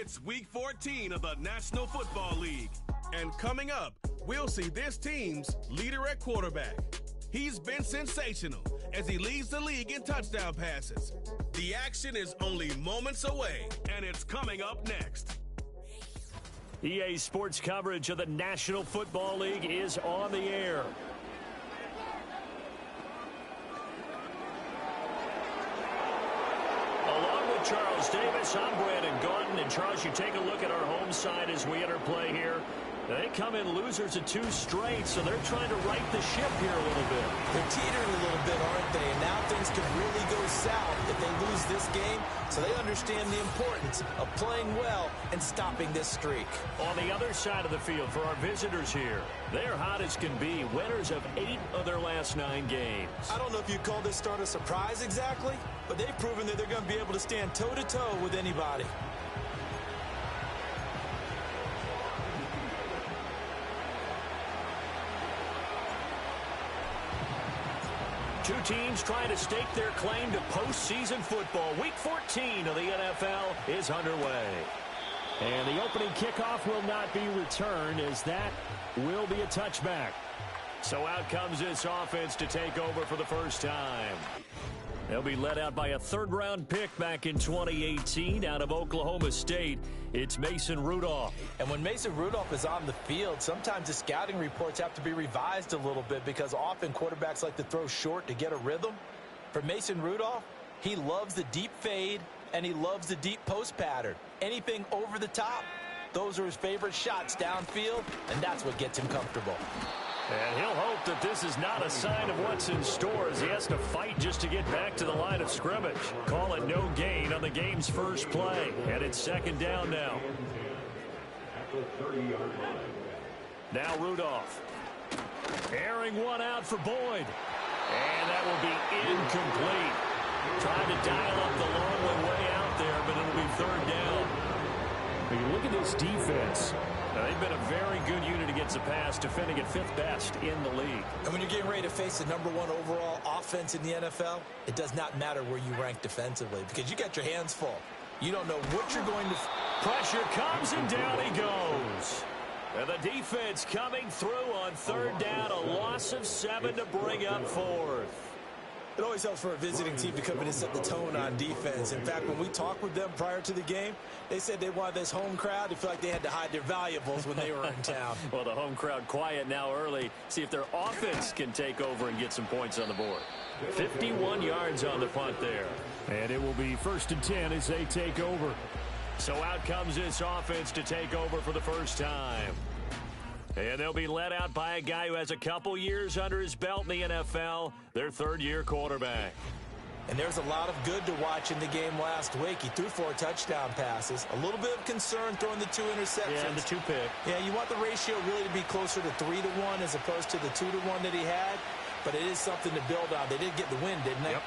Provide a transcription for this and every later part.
It's Week 14 of the National Football League. And coming up, we'll see this team's leader at quarterback. He's been sensational as he leads the league in touchdown passes. The action is only moments away, and it's coming up next. EA Sports coverage of the National Football League is on the air. Along with Charles Davis, I'm Brandon Gaudin. And Charles, you take a look at our home side as we enter play here. They come in losers of 2 straight, so they're trying to right the ship here a little bit. They're teetering a little bit, aren't they? And now things could really go south if they lose this game. So they understand the importance of playing well and stopping this streak. On the other side of the field for our visitors here, they're hot as can be, winners of 8 of their last 9 games. I don't know if you'd call this start a surprise exactly, but they've proven that they're going to be able to stand toe-to-toe with anybody. Two teams trying to stake their claim to postseason football. Week 14 of the NFL is underway. And the opening kickoff will not be returned, as that will be a touchback. So out comes this offense to take over for the first time. They'll be led out by a third-round pick back in 2018 out of Oklahoma State. It's Mason Rudolph. And when Mason Rudolph is on the field, sometimes the scouting reports have to be revised a little bit because often quarterbacks like to throw short to get a rhythm. For Mason Rudolph, he loves the deep fade and he loves the deep post pattern. Anything over the top, those are his favorite shots downfield, and that's what gets him comfortable. And he'll hope that this is not a sign of what's in store as he has to fight just to get back to the line of scrimmage. Call it no gain on the game's first play. And it's second down now. Now Rudolph. Airing one out for Boyd. And that will be incomplete. Trying to dial up the long way out there, but it'll be third down. When you look at this defense, they've been a very good unit against the pass, defending at 5th best in the league. And when you're getting ready to face the #1 overall offense in the NFL, it does not matter where you rank defensively because you got your hands full. You don't know what you're going to... Pressure comes and down he goes. And the defense coming through on third down, a loss of 7 to bring up 4th. It always helps for a visiting team to come in and set the tone on defense. In fact, when we talked with them prior to the game, they said they wanted this home crowd to feel like they had to hide their valuables when they were in town. Well, the home crowd quiet now early. See if their offense can take over and get some points on the board. 51 yards on the punt there. And it will be 1st and 10 as they take over. So out comes this offense to take over for the first time. And they'll be led out by a guy who has a couple years under his belt in the NFL, their 3rd-year quarterback. And there's a lot of good to watch in the game last week. He threw 4 touchdown passes. A little bit of concern throwing the 2 interceptions. Yeah, and the 2 pick. Yeah, you want the ratio really to be closer to 3-to-1 as opposed to the 2-to-1 that he had. But it is something to build on. They did get the win, didn't they? Yep.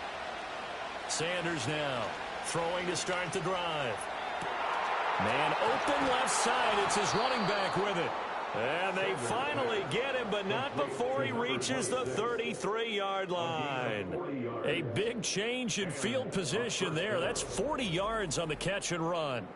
Sanders now throwing to start the drive. Man open left side. It's his running back with it. And they finally get him, but not before he reaches the 33-yard line. A big change in field position there. That's 40 yards on the catch and run.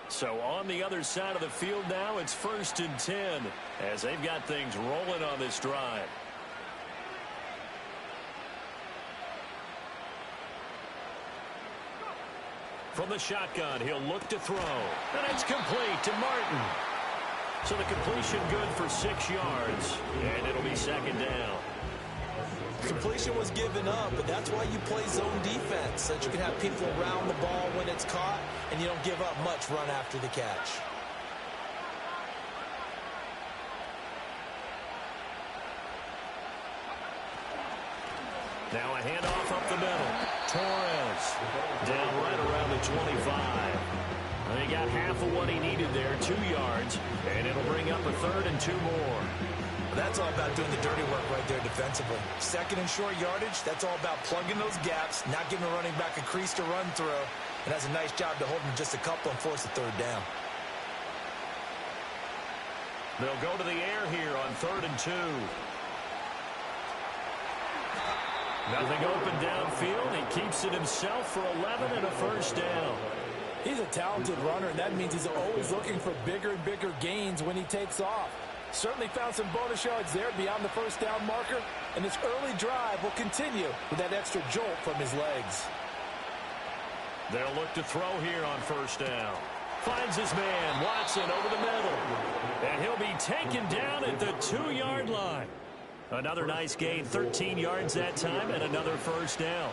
So on the other side of the field now, it's 1st and 10 as they've got things rolling on this drive. From the shotgun, he'll look to throw. And it's complete to Martin. So the completion good for 6 yards. And it'll be 2nd down. Completion was given up, but that's why you play zone defense, so that you can have people around the ball when it's caught, and you don't give up much run after the catch. Now a handoff up the middle. Torres down right around the 25. He got half of what he needed there, 2 yards, and it'll bring up a 3rd and 2 more. That's all about doing the dirty work right there defensively. 2nd and short yardage, that's all about plugging those gaps, not giving the running back a crease to run through. and has a nice job to hold him just a couple and force a third down. They'll go to the air here on 3rd and 2. Nothing open downfield. He keeps it himself for 11 and a first down. He's a talented runner, and that means he's always looking for bigger and bigger gains when he takes off. Certainly found some bonus yards there beyond the first down marker, and this early drive will continue with that extra jolt from his legs. They'll look to throw here on first down. Finds his man, Watson, over the middle. And he'll be taken down at the 2-yard line. Another nice gain, 13 yards that time, and another first down.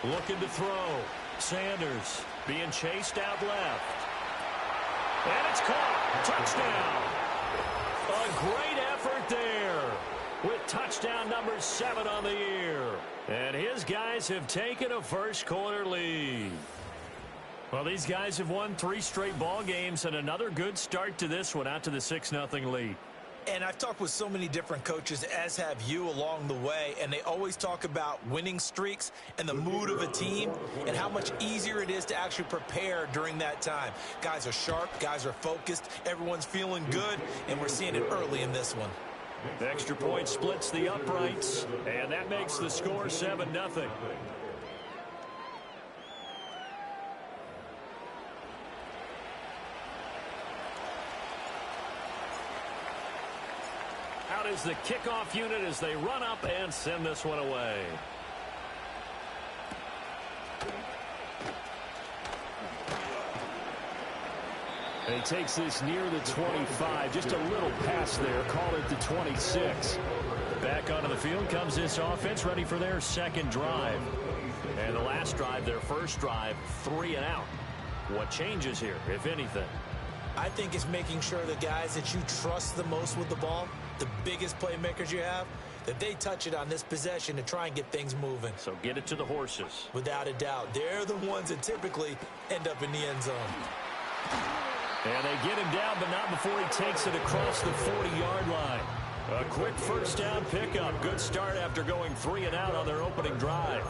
Looking to throw. Sanders being chased out left. And it's caught. Touchdown. A great effort there with touchdown number 7 on the year. And his guys have taken a first-quarter lead. Well, these guys have won 3 straight ball games and another good start to this one out to the 6-0 lead. And I've talked with so many different coaches, as have you, along the way, and they always talk about winning streaks and the mood of a team and how much easier it is to actually prepare during that time. Guys are sharp, guys are focused, everyone's feeling good, and we're seeing it early in this one. The extra point splits the uprights, and that makes the score 7-0. Out is the kickoff unit as they run up and send this one away. And he takes this near the 25. Just a little pass there. Call it the 26. Back onto the field comes this offense, ready for their second drive. And the last drive, their first drive, 3 and out. What changes here, if anything? I think it's making sure the guys that you trust the most with the ball, the biggest playmakers you have, that they touch it on this possession to try and get things moving. So get it to the horses. Without a doubt. They're the ones that typically end up in the end zone. And they get him down, but not before he takes it across the 40-yard line. A quick first down pickup. Good start after going 3 and out on their opening drive.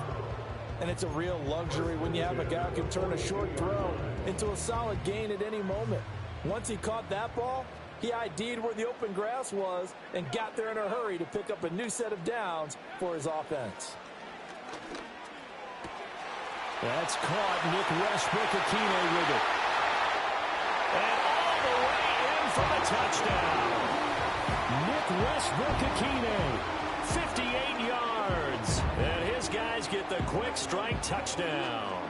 And it's a real luxury when you have a guy who can turn a short throw into a solid gain at any moment. Once he caught that ball, he ID'd where the open grass was and got there in a hurry to pick up a new set of downs for his offense. That's caught. Nick Westbrook-Akine with it. And all the way in for the touchdown. Nick Westbrook-Akine, 58 yards. And his guys get the quick strike touchdown.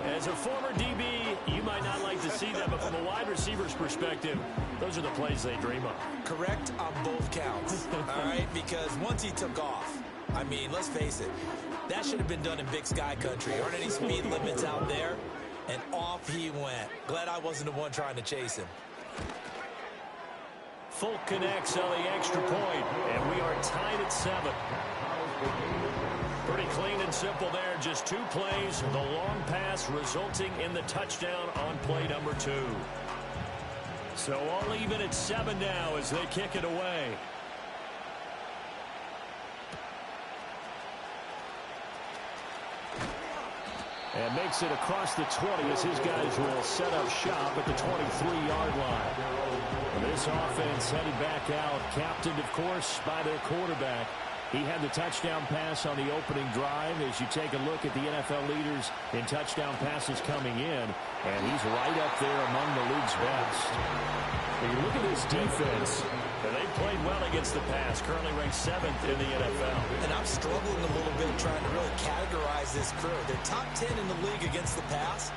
As a former DB, you might not like to see that, but from a wide receiver's perspective, those are the plays they dream of. Correct on both counts, all right? Because once he took off, I mean, let's face it, that should have been done in Big Sky country. Aren't any speed limits out there? And off he went. Glad I wasn't the one trying to chase him. Folk connects on the extra point, and we are tied at 7. Pretty clean and simple there. Just 2 plays. The long pass resulting in the touchdown on play number 2. So all even at 7 now as they kick it away. And makes it across the 20 as his guys will set up shop at the 23-yard line. This offense headed back out, captained, of course, by their quarterback. He had the touchdown pass on the opening drive. As you take a look at the NFL leaders in touchdown passes coming in, and he's right up there among the league's best. When you look at this defense, and they played well against the pass, currently ranked 7th in the NFL. And I'm struggling a little bit trying to really categorize this crew. They're top 10 in the league against the pass,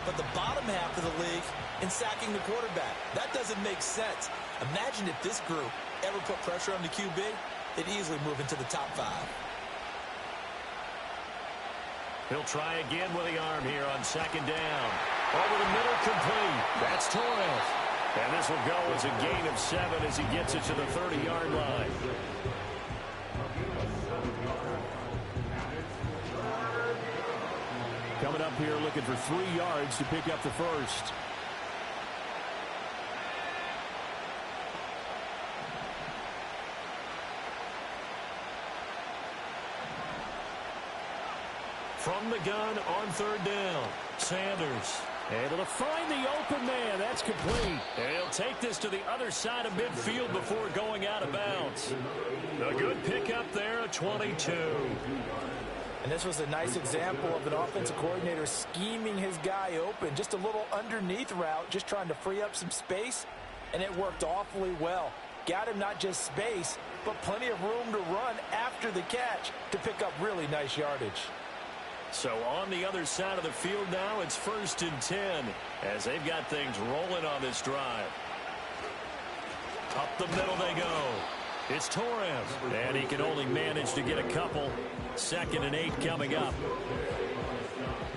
but the bottom half of the league in sacking the quarterback. That doesn't make sense. Imagine if this group ever put pressure on the QB, they'd easily move into the top 5. He'll try again with the arm here on 2nd down. Over the middle, complete. That's Torres. And this will go as a gain of 7 as he gets it to the 30-yard line. Coming up here looking for 3 yards to pick up the first. From the gun on third down, Sanders able to find the open man. That's complete. And he'll take this to the other side of midfield before going out of bounds. A good pickup there at 22. And this was a nice example of an offensive coordinator scheming his guy open. Just a little underneath route, just trying to free up some space, and it worked awfully well. Got him not just space, but plenty of room to run after the catch to pick up really nice yardage. So on the other side of the field now, it's 1st and 10 as they've got things rolling on this drive. Up the middle they go. It's Torres, and he can only manage to get a couple. 2nd and 8 coming up.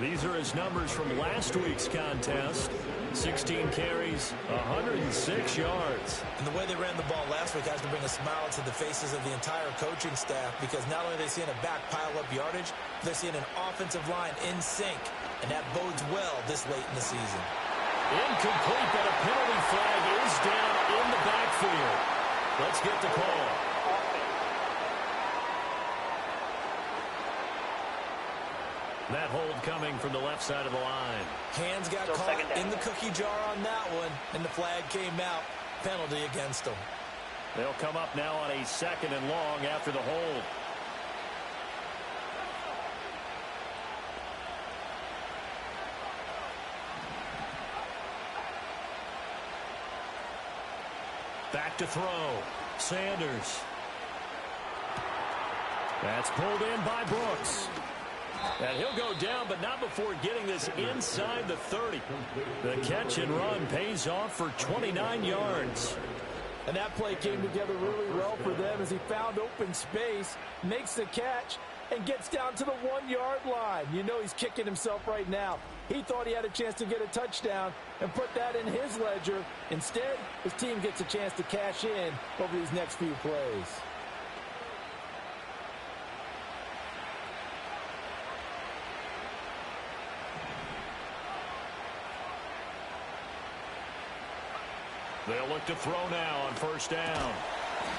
These are his numbers from last week's contest. 16 carries, 106 yards. And the way they ran the ball last week has to bring a smile to the faces of the entire coaching staff, because not only are they seeing a back pile up yardage, they're seeing an offensive line in sync, and that bodes well this late in the season. Incomplete, but a penalty flag is down in the backfield. Let's get the call. That hold coming from the left side of the line. Hands got caught in the cookie jar on that one, and the flag came out. Penalty against them. They'll come up now on a 2nd and long after the hold. Back to throw. Sanders. That's pulled in by Brooks. And he'll go down, but not before getting this inside the 30. The catch and run pays off for 29 yards. And that play came together really well for them as he found open space, makes the catch, and gets down to the 1-yard line. You know he's kicking himself right now. He thought he had a chance to get a touchdown and put that in his ledger. Instead, his team gets a chance to cash in over these next few plays. They'll look to throw now on 1st down.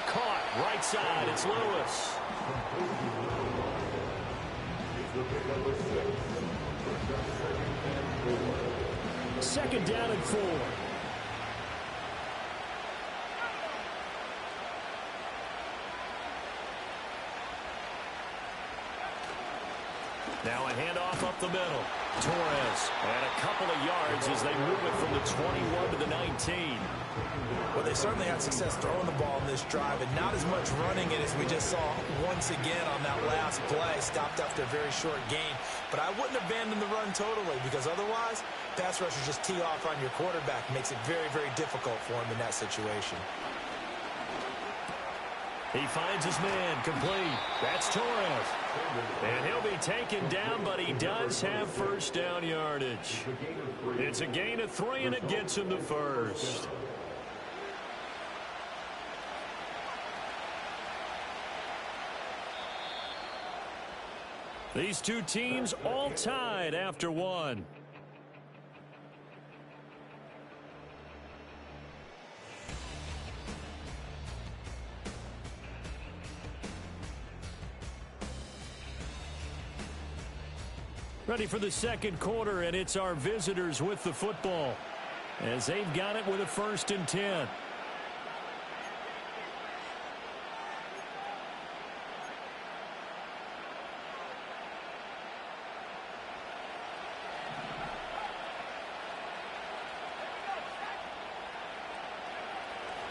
Caught right side. It's Lewis. Second down and 4. Now a handoff up the middle. Torres, and a couple of yards as they move it from the 21 to the 19. Well, they certainly had success throwing the ball in this drive, and not as much running it as we just saw once again on that last play. Stopped after a very short gain. But I wouldn't abandon the run totally, because otherwise, pass rushers just tee off on your quarterback. Makes it very, very difficult for him in that situation. He finds his man, complete. That's Torres. And he'll be taken down, but he does have 1st down yardage. It's a gain of 3, and it gets him to 1st. These two teams all tied after 1. Ready for the 2nd quarter, and it's our visitors with the football as they've got it with a 1st and 10.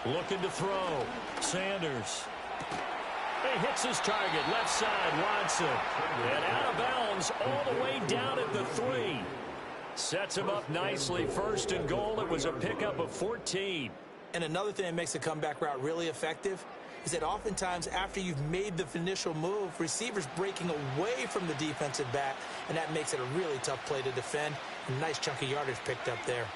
Looking to throw. Sanders. He hits his target, left side, Watson. And out of bounds all the way down at the 3. Sets him up nicely. 1st and goal. It was a pickup of 14. And another thing that makes the comeback route really effective is that oftentimes after you've made the initial move, receivers breaking away from the defensive back, and that makes it a really tough play to defend. A nice chunk of yardage picked up there.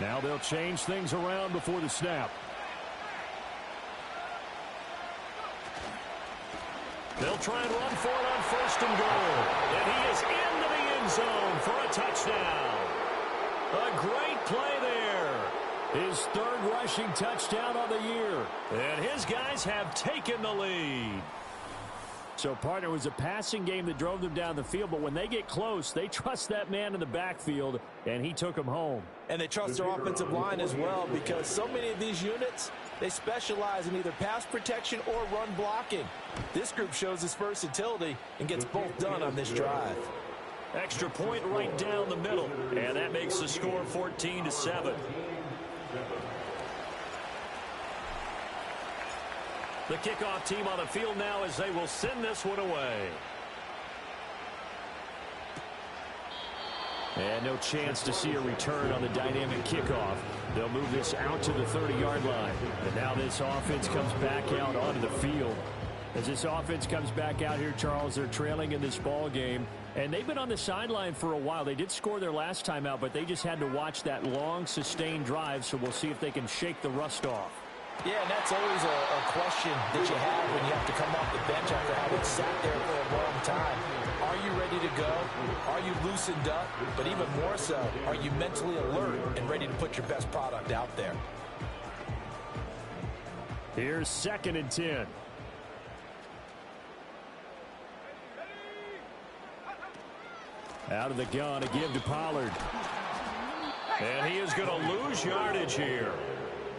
Now they'll change things around before the snap. They'll try and run for it on 1st and goal. And he is into the end zone for a touchdown. A great play there. His third rushing touchdown on the year. And his guys have taken the lead. So, partner, it was a passing game that drove them down the field, but when they get close, they trust that man in the backfield, and he took them home. And they trust their offensive line as well, because so many of these units, they specialize in either pass protection or run blocking. This group shows its versatility and gets both done on this drive. Extra point right down the middle, and that makes the score 14-7. The kickoff team on the field now as they will send this one away. And no chance to see a return on the dynamic kickoff. They'll move this out to the 30-yard line. And now this offense comes back out onto the field. As this offense comes back out here, Charles, they're trailing in this ball game. And they've been on the sideline for a while. They did score their last time out, but they just had to watch that long, sustained drive. So we'll see if they can shake the rust off. Yeah, and that's always a question that you have when you have to come off the bench after having sat there for a long time. Are you ready to go? Are you loosened up? But even more so, are you mentally alert and ready to put your best product out there? Here's 2nd and 10. Out of the gun, a give to Pollard. And he is going to lose yardage here.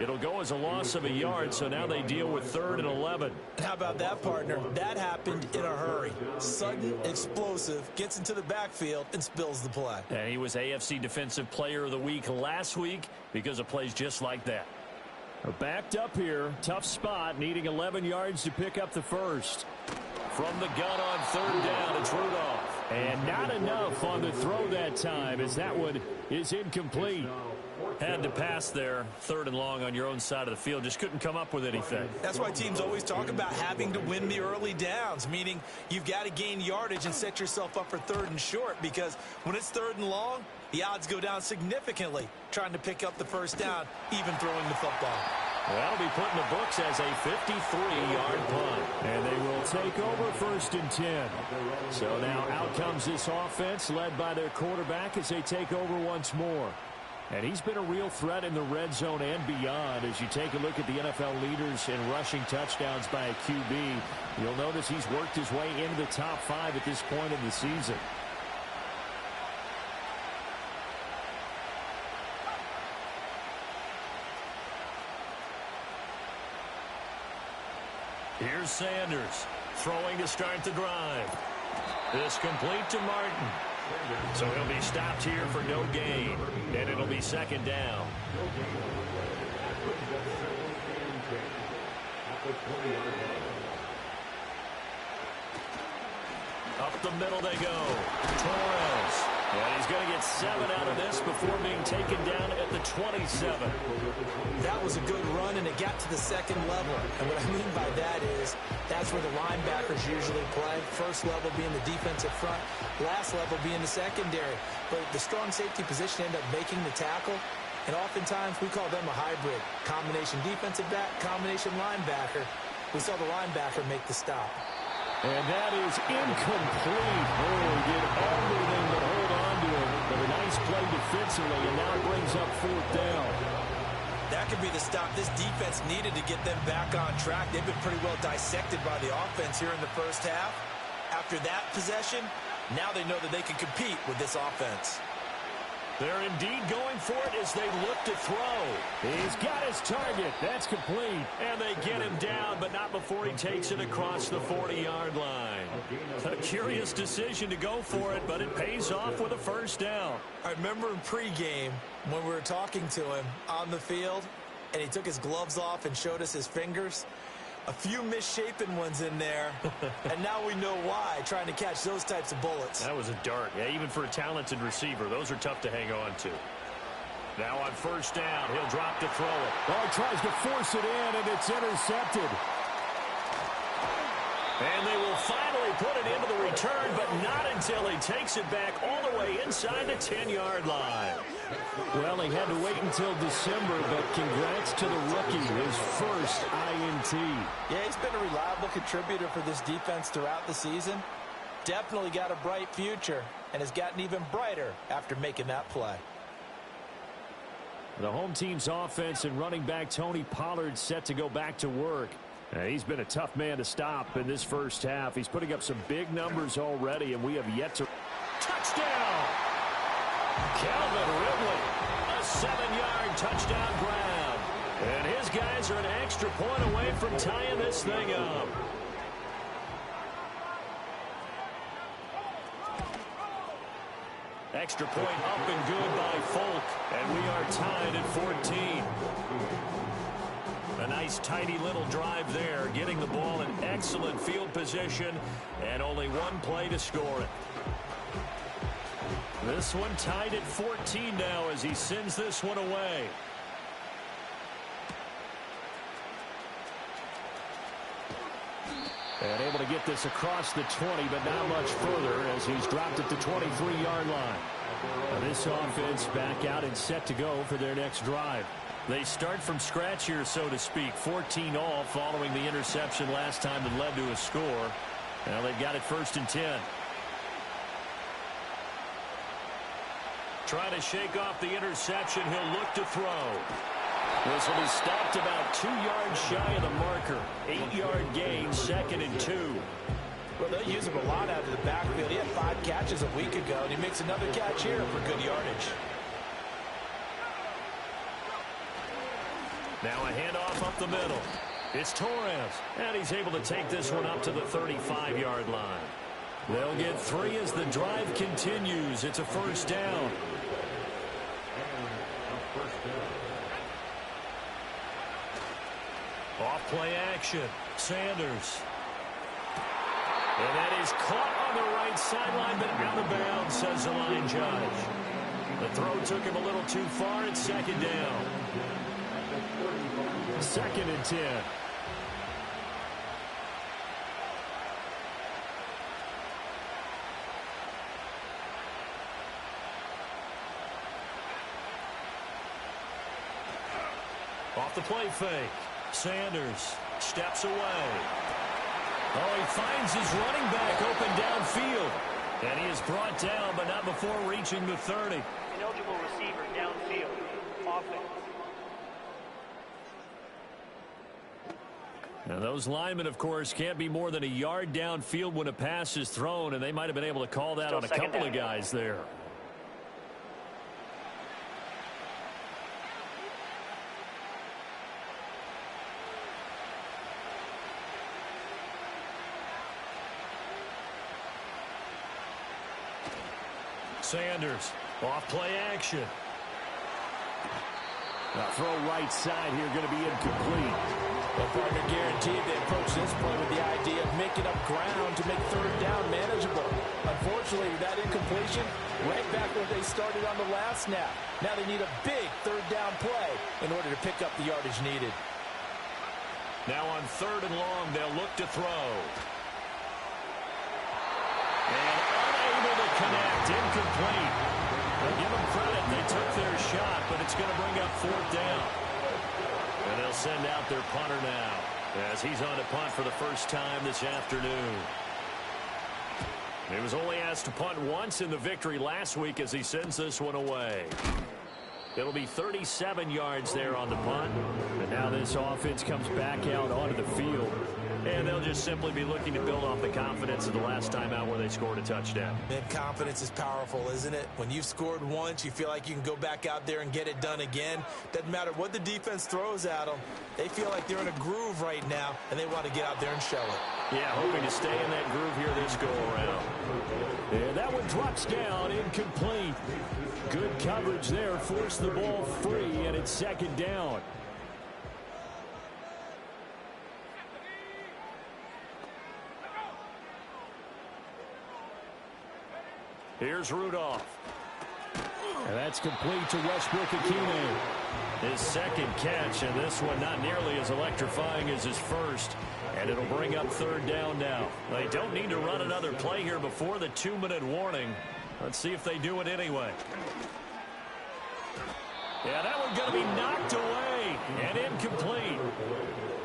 It'll go as a loss of a yard, so now they deal with 3rd and 11. How about that, partner? That happened in a hurry. Sudden, explosive, gets into the backfield, and spills the play. And he was AFC Defensive Player of the Week last week because of plays just like that. Backed up here, tough spot, needing 11 yards to pick up the first. From the gun on 3rd down, it's Rudolph. And not enough on the throw that time, as that one is incomplete. Had to pass there, 3rd and long on your own side of the field. Just couldn't come up with anything. That's why teams always talk about having to win the early downs, meaning you've got to gain yardage and set yourself up for 3rd and short, because when it's 3rd and long, the odds go down significantly trying to pick up the first down, even throwing the football. Well, that'll be put in the books as a 53-yard punt. And they will take over 1st and 10. So now out comes this offense led by their quarterback as they take over once more. And he's been a real threat in the red zone and beyond. As you take a look at the NFL leaders in rushing touchdowns by a QB, you'll notice he's worked his way into the top 5 at this point in the season. Here's Sanders throwing to start the drive. This complete to Martin. So he'll be stopped here for no gain, and it'll be 2nd down. Up the middle they go. Torres. And he's going to get 7 out of this before being taken down at the 27. That was a good run, and it got to the 2nd level. And what I mean by that is that's where the linebackers usually play. First level being the defensive front, last level being the secondary. But the strong safety position ended up making the tackle, and oftentimes we call them a hybrid. Combination defensive back, combination linebacker. We saw the linebacker make the stop. And that is incomplete. Oh, he did everything but hold on to it. But a nice play defensively, and now it brings up 4th down. That could be the stop this defense needed to get them back on track. They've been pretty well dissected by the offense here in the first half. After that possession, now they know that they can compete with this offense. They're indeed going for it as they look to throw. He's got his target. That's complete. And they get him down, but not before he takes it across the 40-yard line. A curious decision to go for it, but it pays off with a 1st down. I remember in pregame when we were talking to him on the field, and he took his gloves off and showed us his fingers. A few misshapen ones in there, and now we know why, trying to catch those types of bullets. That was a dart. Yeah, even for a talented receiver, those are tough to hang on to. Now on 1st down, he'll drop to throw it. Oh, he tries to force it in, and it's intercepted. And they will finally put it into the return, but not until he takes it back all the way inside the 10-yard line. Well, he had to wait until December, but congrats to the rookie, his first INT. Yeah, he's been a reliable contributor for this defense throughout the season. Definitely got a bright future, and has gotten even brighter after making that play. The home team's offense and running back Tony Pollard set to go back to work. He's been a tough man to stop in this first half. He's putting up some big numbers already, and we have yet to... Touchdown! Calvin Ridley, a 7-yard touchdown grab. And his guys are an extra point away from tying this thing up. Extra point up and good by Folk, and we are tied at 14. A nice, tidy little drive there, getting the ball in excellent field position, and only one play to score it. This one tied at 14 now as he sends this one away. And able to get this across the 20, but not much further as he's dropped at the 23-yard line. Now this offense back out and set to go for their next drive. They start from scratch here, so to speak. 14 all following the interception last time that led to a score. Now they've got it 1st and 10. Trying to shake off the interception. He'll look to throw. This will be stopped about 2 yards shy of the marker. 8-yard gain, 2nd and 2. Well, they'll use him a lot out of the backfield. He had 5 catches a week ago, and he makes another catch here for good yardage. Now a handoff up the middle. It's Torres, and he's able to take this one up to the 35-yard line. They'll get 3 as the drive continues. It's a 1st down. Off play action. Sanders. And that is caught on the right sideline, but out of bounds, says the line judge. The throw took him a little too far. It's 2nd down. 2nd and 10. Off the play fake. Sanders steps away. Oh, he finds his running back open downfield. And he is brought down, but not before reaching the 30. Ineligible receiver downfield. Offense. Now those linemen, of course, can't be more than a yard downfield when a pass is thrown, and they might have been able to call that on a couple of guys there. Sanders, off play action. Now throw right side here, going to be incomplete. Well, partner, guaranteed they approach this play with the idea of making up ground to make 3rd down manageable. Unfortunately, with that incompletion, right back where they started on the last snap. Now they need a big 3rd down play in order to pick up the yardage needed. Now on 3rd and long, they'll look to throw. And unable to connect, incomplete. Well, give them credit, they took their shot, but it's going to bring up 4th down. And they'll send out their punter now as he's on to punt for the first time this afternoon. He was only asked to punt once in the victory last week as he sends this one away. It'll be 37 yards there on the punt. And now this offense comes back out onto the field. And they'll just simply be looking to build off the confidence of the last time out where they scored a touchdown. Man, confidence is powerful, isn't it? When you've scored once, you feel like you can go back out there and get it done again. Doesn't matter what the defense throws at them. They feel like they're in a groove right now, and they want to get out there and show it. Yeah, hoping to stay in that groove here this go-around. And that one drops down, incomplete. Good coverage there, forced the ball free, and it's 2nd down. Here's Rudolph. And that's complete to Westbrook-Ikhine. His 2nd catch, and this one not nearly as electrifying as his first. And it'll bring up 3rd down now. They don't need to run another play here before the 2-minute warning. Let's see if they do it anyway. Yeah, that one's going to be knocked away and incomplete.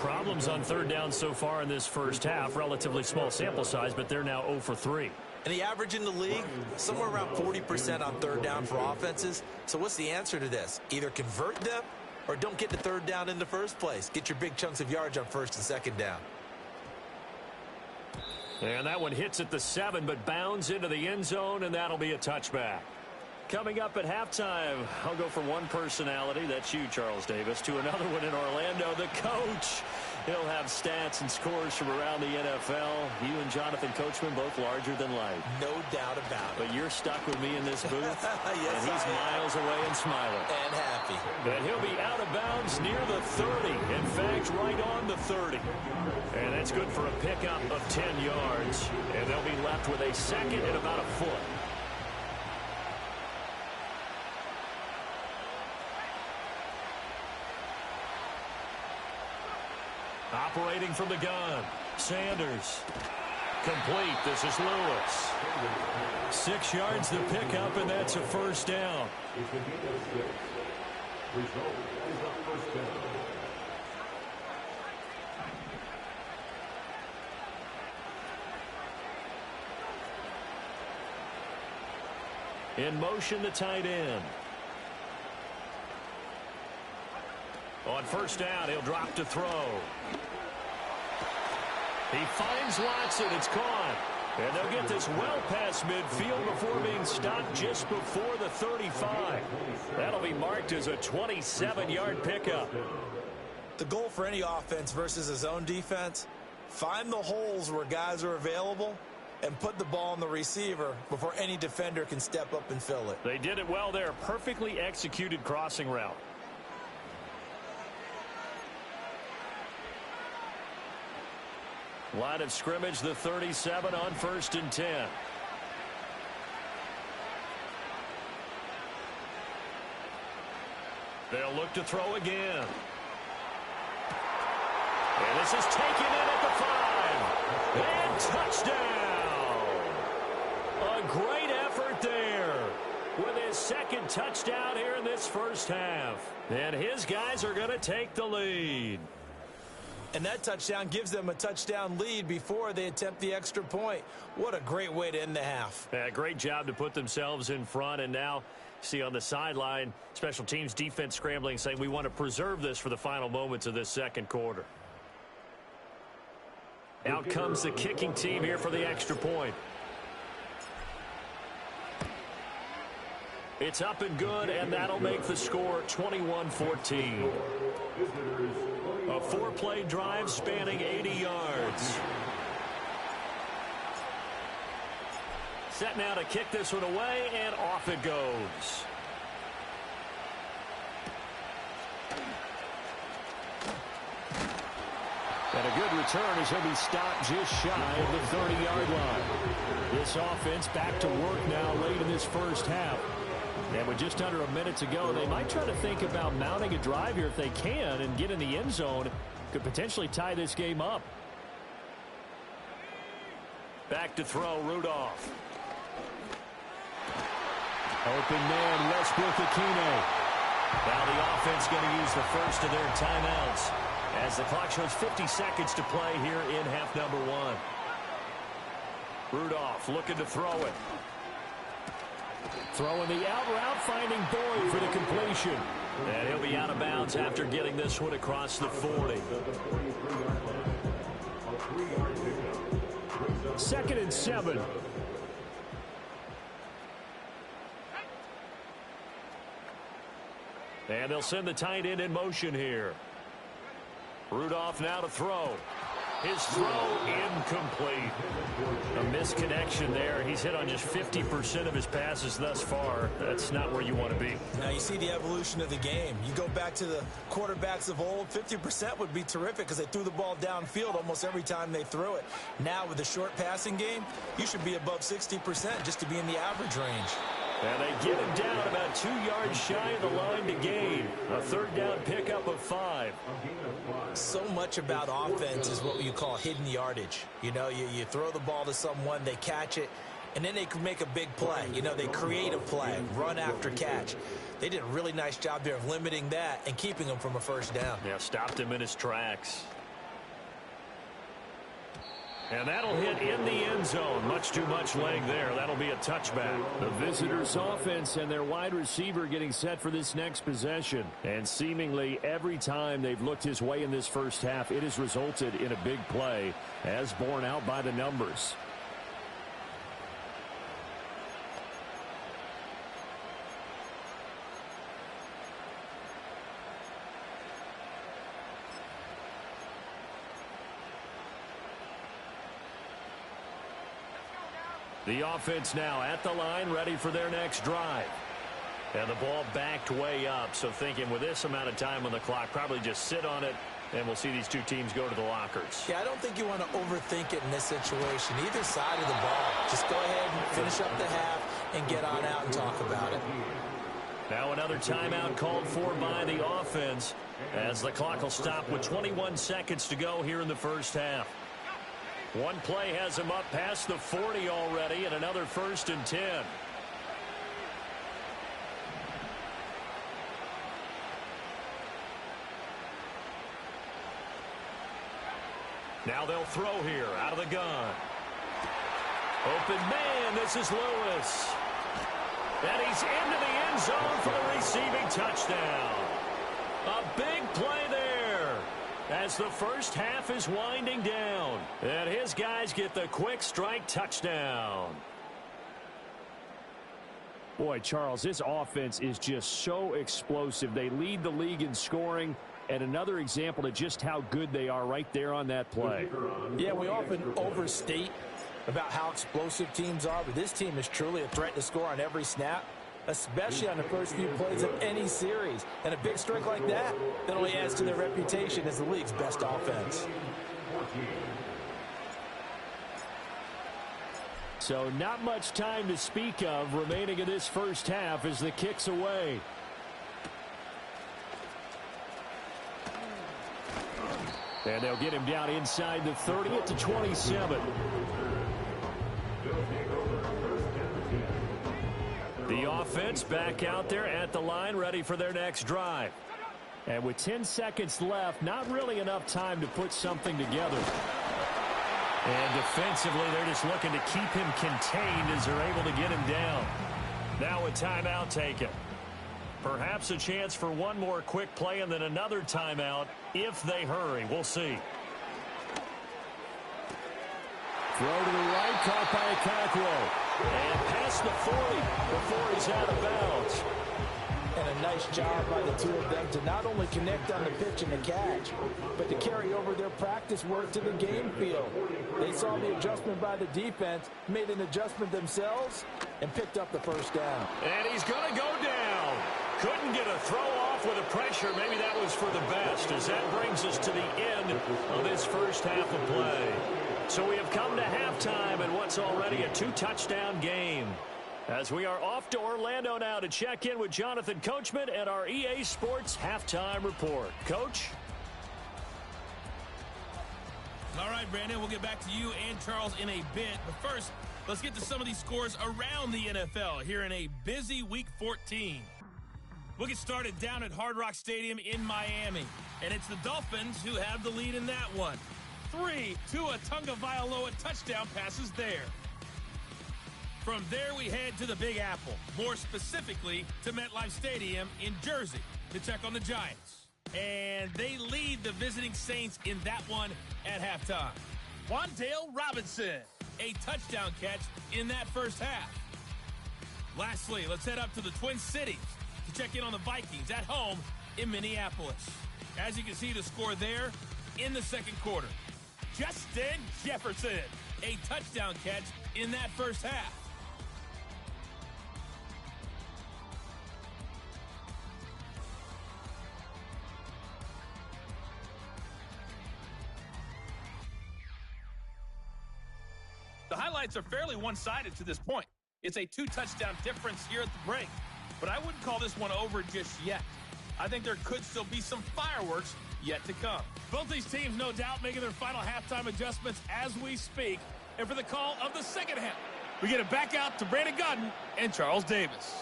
problems on third down so far in this first half. Relatively small sample size, but they're now 0 for 3. And the average in the league, somewhere around 40% on third down for offenses. So what's the answer to this? Either convert them or don't get the third down in the first place. Get your big chunks of yards on first and second down. And that one hits at the 7, but bounds into the end zone, and that'll be a touchback. Coming up at halftime, I'll go from one personality, that's you, Charles Davis, to another one in Orlando, the coach. He'll have stats and scores from around the NFL. You and Jonathan Coachman both larger than life. No doubt about it. But you're stuck with me in this booth, yes, and he's miles away and smiling. And happy. And he'll be out of bounds near the 30. In fact, right on the 30. And that's good for a pickup of 10 yards. And they'll be left with a second and about a foot. Operating from the gun, Sanders. Complete. This is Lewis. 6 yards the pickup, and that's a first down. In motion, the tight end. On first down, he'll drop to throw. He finds Watson. It's caught. And they'll get this well past midfield before being stopped just before the 35. That'll be marked as a 27-yard pickup. The goal for any offense versus his own defense, find the holes where guys are available and put the ball on the receiver before any defender can step up and fill it. They did it well there. Perfectly executed crossing route. Line of scrimmage, the 37 on 1st and 10. They'll look to throw again. And this is taken in at the 5. And touchdown. A great effort there with his second touchdown here in this first half. And his guys are going to take the lead. And that touchdown gives them a touchdown lead before they attempt the extra point. What a great way to end the half. Yeah, great job to put themselves in front. And now, see on the sideline, special teams defense scrambling, saying we want to preserve this for the final moments of this second quarter. Out comes the kicking team here for the extra point. It's up and good, and that'll make the score 21-14. A 4-play drive spanning 80 yards. Set now to kick this one away, and off it goes. And a good return as he'll be stopped just shy of the 30-yard line. This offense back to work now late in this first half. And with just under a minute to go, they might try to think about mounting a drive here if they can and get in the end zone. Could potentially tie this game up. Back to throw, Rudolph. Open man, Westbrook-Ikhine. Now the offense going to use the first of their timeouts as the clock shows 50 seconds to play here in half number 1. Rudolph looking to throw it. Throwing the out route, finding Boyd for the completion. And he'll be out of bounds after getting this one across the 40. 2nd and 7. And they'll send the tight end in motion here. Rudolph now to throw. His throw incomplete. A misconnection there. He's hit on just 50% of his passes thus far. That's not where you want to be. Now you see the evolution of the game. You go back to the quarterbacks of old, 50% would be terrific because they threw the ball downfield almost every time they threw it. Now with the short passing game, you should be above 60% just to be in the average range. And they get him down about 2 yards shy of the line to gain. A third down pickup of 5. So much about offense is what you call hidden yardage. You know, you throw the ball to someone, they catch it, and then they can make a big play. You know, they create a play, run after catch. They did a really nice job there of limiting that and keeping him from a first down. Yeah, stopped him in his tracks. And that'll hit in the end zone. Much too much leg there. That'll be a touchback. The visitors' offense and their wide receiver getting set for this next possession. And seemingly every time they've looked his way in this first half, it has resulted in a big play, as borne out by the numbers. The offense now at the line, ready for their next drive. And the ball backed way up, so thinking with this amount of time on the clock, probably just sit on it, and we'll see these two teams go to the lockers. Yeah, I don't think you want to overthink it in this situation. Either side of the ball. Just go ahead and finish up the half and get on out and talk about it. Now another timeout called for by the offense, as the clock will stop with 21 seconds to go here in the first half. One play has him up past the 40 already, and another 1st and 10. Now they'll throw here out of the gun. Open man, this is Lewis. And he's into the end zone for the receiving touchdown. A big play there, as the first half is winding down. And his guys get the quick strike touchdown. Boy, Charles, this offense is just so explosive. They lead the league in scoring, and another example of just how good they are right there on that play. Yeah, we often overstate about how explosive teams are, but this team is truly a threat to score on every snap, especially on the first few plays of any series. And a big streak like that only adds to their reputation as the league's best offense. So not much time to speak of remaining in this first half as the kick's away. And they'll get him down inside the 30 at the 27. The offense back out there at the line, ready for their next drive. And with 10 seconds left, not really enough time to put something together. And defensively, they're just looking to keep him contained as they're able to get him down. Now a timeout taken. Perhaps a chance for one more quick play and then another timeout if they hurry. We'll see. Throw to the right, caught by Cockrell. And past the 40 before he's out of bounds. And a nice job by the two of them to not only connect on the pitch and the catch, but to carry over their practice work to the game field. They saw the adjustment by the defense, made an adjustment themselves, and picked up the first down. And he's going to go down. Couldn't get a throw off with the pressure. Maybe that was for the best, as that brings us to the end of this first half of play. So we have come to halftime in what's already a 2-touchdown game. As we are off to Orlando now to check in with Jonathan Coachman and our EA Sports Halftime Report. Coach? All right, Brandon, we'll get back to you and Charles in a bit. But first, let's get to some of these scores around the NFL here in a busy Week 14. We'll get started down at Hard Rock Stadium in Miami. And it's the Dolphins who have the lead in that one. 3 Tua Tagovailoa touchdown passes there. From there, we head to the Big Apple, more specifically to MetLife Stadium in Jersey to check on the Giants. And they lead the visiting Saints in that one at halftime. Wan'Dale Robinson, a touchdown catch in that first half. Lastly, let's head up to the Twin Cities to check in on the Vikings at home in Minneapolis. As you can see, the score there in the second quarter. Justin Jefferson, a touchdown catch in that first half. The highlights are fairly one-sided to this point. It's a 2-touchdown difference here at the break, but I wouldn't call this one over just yet. I think there could still be some fireworks yet to come. Both these teams, no doubt, making their final halftime adjustments as we speak. And for the call of the second half, we get it back out to Brandon Godden and Charles Davis.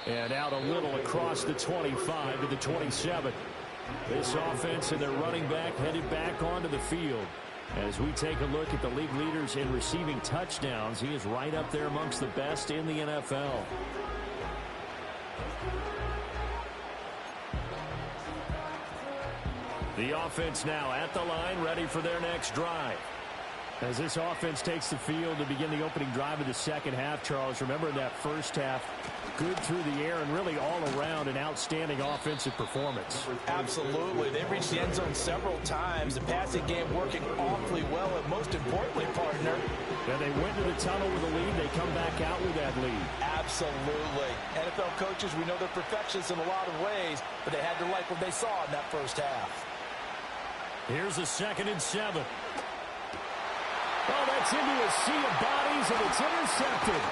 And out a little across the 25 to the 27. This offense and their running back headed back onto the field. As we take a look at the league leaders in receiving touchdowns, he is right up there amongst the best in the NFL. The offense now at the line, ready for their next drive. As this offense takes the field to begin the opening drive of the second half, Charles, remember in that first half, good through the air and really all around an outstanding offensive performance. Absolutely. They reached the end zone several times. The passing game working awfully well, and most importantly, partner, and they went to the tunnel with a lead. They come back out with that lead. Absolutely. NFL coaches, we know they're perfectionists in a lot of ways, but they had to like what they saw in that first half. Here's a 2nd and 7. Oh, that's into a sea of bodies, and it's intercepted.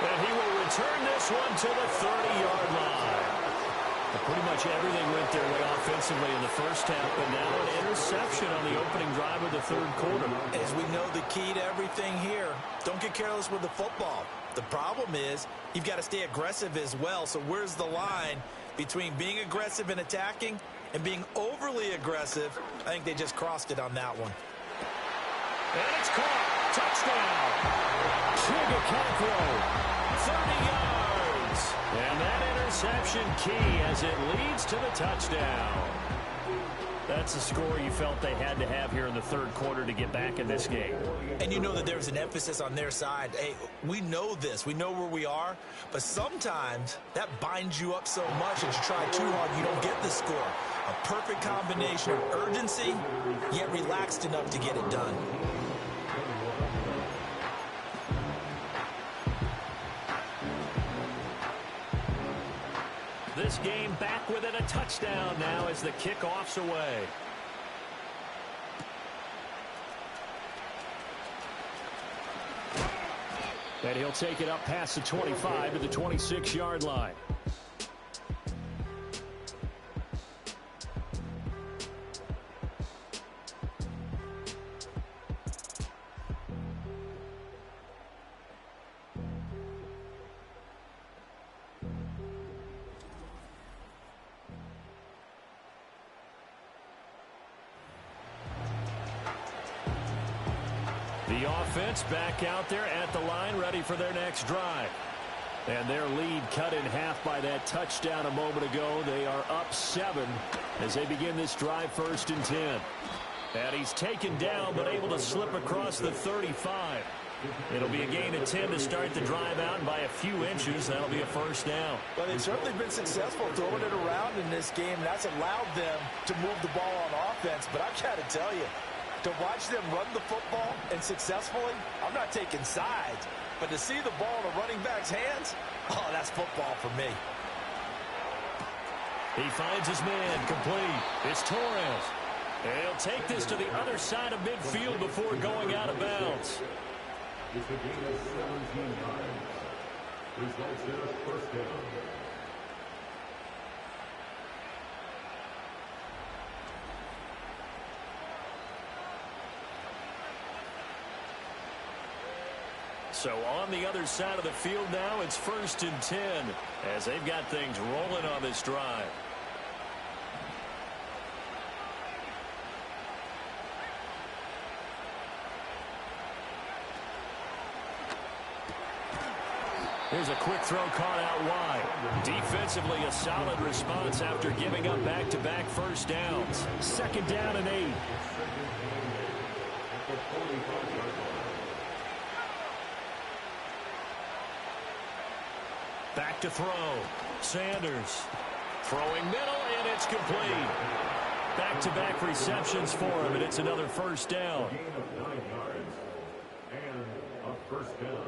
And he will return this one to the 30-yard line. Well, pretty much everything went their way offensively in the first half, but now an interception on the opening drive of the third quarter. As we know, the key to everything here, don't get careless with the football. The problem is you've got to stay aggressive as well. So where's the line between being aggressive and attacking and being overly aggressive? I think they just crossed it on that one. And it's caught. Touchdown. Chigakakro, 30 yards. And that interception key as it leads to the touchdown. That's the score you felt they had to have here in the third quarter to get back in this game. And you know that there's an emphasis on their side. Hey, we know this. We know where we are. But sometimes that binds you up so much as you try too hard, you don't get the score. A perfect combination of urgency, yet relaxed enough to get it done. This game back within a touchdown now as the kickoff's away. And he'll take it up past the 25 to the 26-yard line. The offense back out there at the line, ready for their next drive. And their lead cut in half by that touchdown a moment ago. They are up 7 as they begin this drive, 1st and 10. And he's taken down but able to slip across the 35. It'll be a gain of 10 to start the drive out, and by a few inches, that'll be a 1st down. Well, they've certainly been successful throwing it around in this game. That's allowed them to move the ball on offense. But I've got to tell you, to watch them run the football and successfully, I'm not taking sides, but to see the ball in a running back's hands, oh, that's football for me. He finds his man complete. It's Torres. And he'll take this to the other side of midfield before going out of bounds. It's a gain of 17 yards. Results in a 1st down. So on the other side of the field now, it's 1st and 10 as they've got things rolling on this drive. Here's a quick throw caught out wide. Defensively, a solid response after giving up back-to-back 1st downs. 2nd down and 8. Back to throw. Sanders throwing middle, and it's complete. Back-to-back receptions for him, and it's another 1st down. Gain of 9 yards and a 1st down.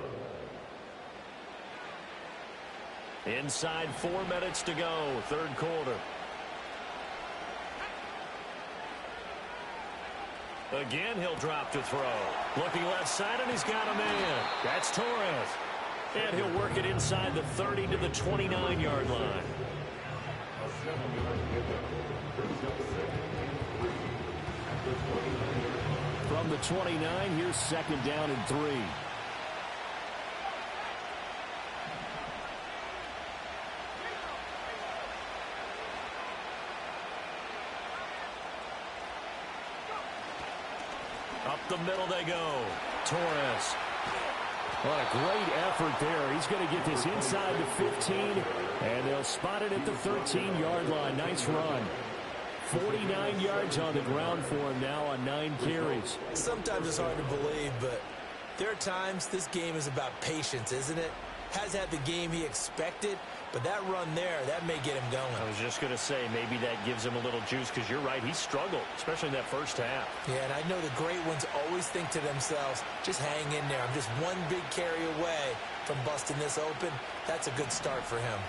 Inside 4 minutes to go, third quarter. Again, he'll drop to throw. Looking left side, and he's got a man. That's Torres. And he'll work it inside the 30 to the 29-yard line. From the 29, here's 2nd down and 3. the middle they go. Torres. What a great effort there. He's going to get this inside the 15, and they'll spot it at the 13-yard line. Nice run. 49 yards on the ground for him now on 9 carries. Sometimes it's hard to believe, but there are times this game is about patience, isn't it? Has had the game he expected, but that run there, that may get him going. I was just going to say, maybe that gives him a little juice, because you're right, he struggled, especially in that first half. Yeah, and I know the great ones always think to themselves, just hang in there. I'm just one big carry away from busting this open. That's a good start for him.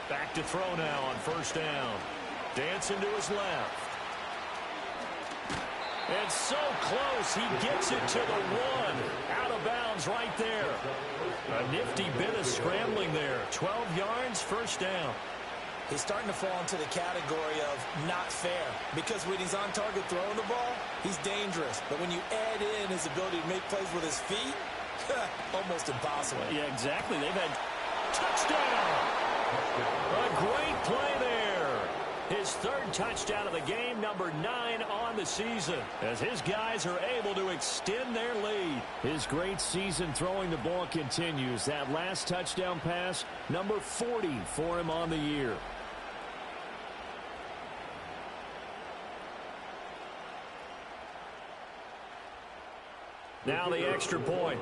Back to throw now on first down. Dancing to his left. It's so close. He gets it to the 1. Out of bounds right there. A nifty bit of scrambling there. 12 yards, first down. He's starting to fall into the category of not fair, because when he's on target throwing the ball, he's dangerous. But when you add in his ability to make plays with his feet, almost impossible. Yeah, exactly. They've had touchdown. A great play there. His 3rd touchdown of the game, number 9 on the season, as his guys are able to extend their lead. His great season throwing the ball continues. That last touchdown pass, number 40 for him on the year. Now the extra point.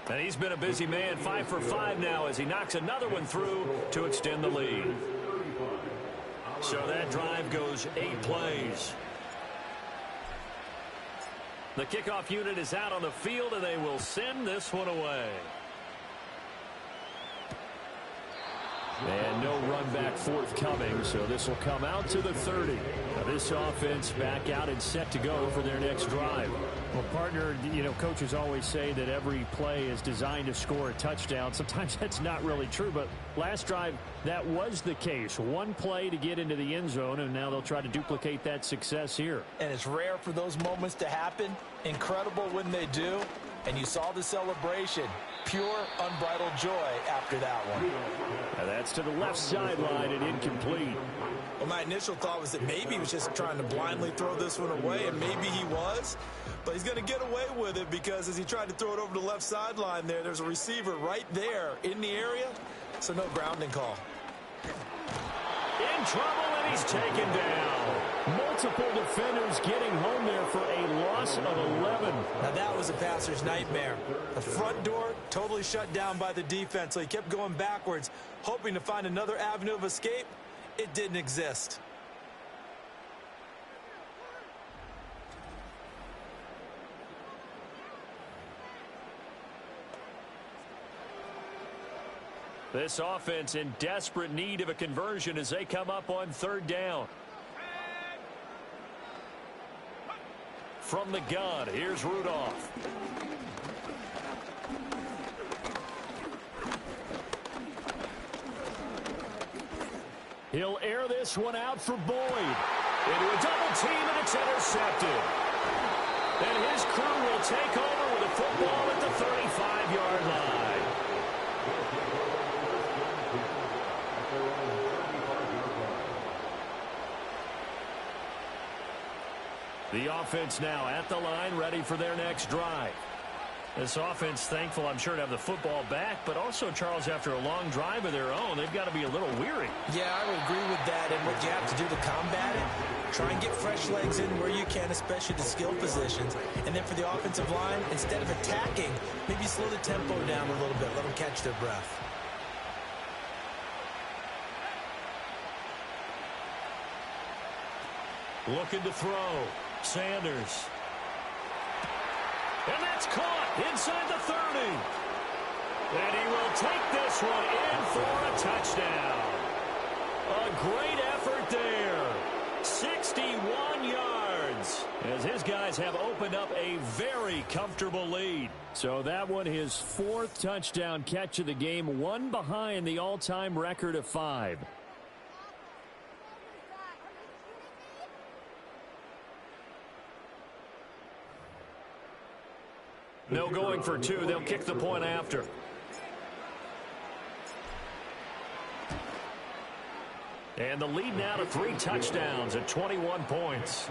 And he's been a busy man, 5 for 5 now as he knocks another one through to extend the lead. So that drive goes 8 plays. The kickoff unit is out on the field, and they will send this one away. And no run back forthcoming, so this will come out to the 30. Now this offense back out and set to go for their next drive. Well, partner, you know, coaches always say that every play is designed to score a touchdown. Sometimes that's not really true, but last drive, that was the case. One play to get into the end zone, and now they'll try to duplicate that success here. And it's rare for those moments to happen. Incredible when they do. And you saw the celebration. Pure, unbridled joy after that one. Now that's to the left sideline and incomplete. Well, my initial thought was that maybe he was just trying to blindly throw this one away, and maybe he was. But he's going to get away with it, because as he tried to throw it over the left sideline there's a receiver right there in the area, so no grounding call. In trouble, and he's taken down. Multiple defenders getting home there for a loss of 11. Now that was a passer's nightmare. The front door totally shut down by the defense, so he kept going backwards, hoping to find another avenue of escape. It didn't exist. This offense in desperate need of a conversion as they come up on 3rd down. From the gun, here's Rudolph. He'll air this one out for Boyd. Into a double team, and it's intercepted. And his crew will take over with the football at the 35-yard line. The offense now at the line, ready for their next drive. This offense thankful, I'm sure, to have the football back, but also, Charles, after a long drive of their own, they've got to be a little weary. Yeah, I would agree with that. And what you have to do to combat it, try and get fresh legs in where you can, especially the skill positions. And then for the offensive line, instead of attacking, maybe slow the tempo down a little bit. Let them catch their breath. Looking to throw. Sanders. And that's caught inside the 30. And he will take this one in for a touchdown. A great effort there. 61 yards. As his guys have opened up a very comfortable lead. So that one, his 4th touchdown catch of the game, one behind the all-time record of 5. No going for 2. They'll kick the point after. And the lead now to 3 touchdowns at 21 points.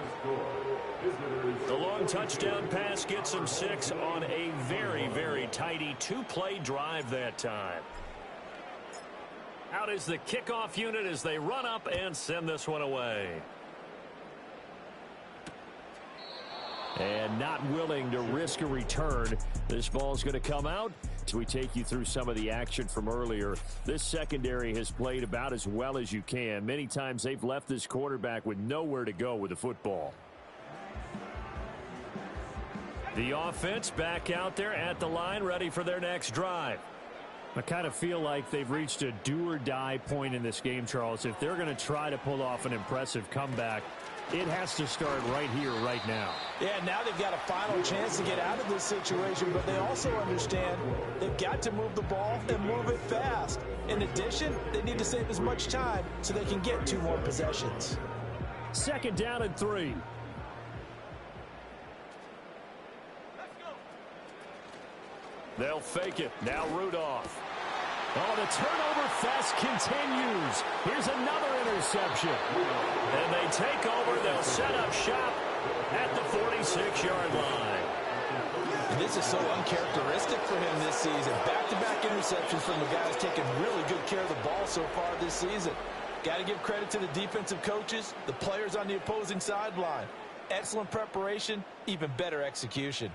The long touchdown pass gets them 6 on a very, very tidy 2-play drive that time. Out is the kickoff unit as they run up and send this one away. And not willing to risk a return. This ball's going to come out. As we take you through some of the action from earlier, this secondary has played about as well as you can. Many times they've left this quarterback with nowhere to go with the football. The offense back out there at the line, ready for their next drive. I kind of feel like they've reached a do-or-die point in this game, Charles. If they're going to try to pull off an impressive comeback, it has to start right here, right now. Yeah, now they've got a final chance to get out of this situation, but they also understand they've got to move the ball and move it fast. In addition, they need to save as much time so they can get 2 more possessions. 2nd down and 3. They'll fake it. Now Rudolph. Oh, the turnover fest continues. Here's another interception. And they take over. They'll set up shop at the 46-yard line. And this is so uncharacteristic for him this season. Back-to-back interceptions from the guys taking really good care of the ball so far this season. Got to give credit to the defensive coaches, the players on the opposing sideline. Excellent preparation, even better execution.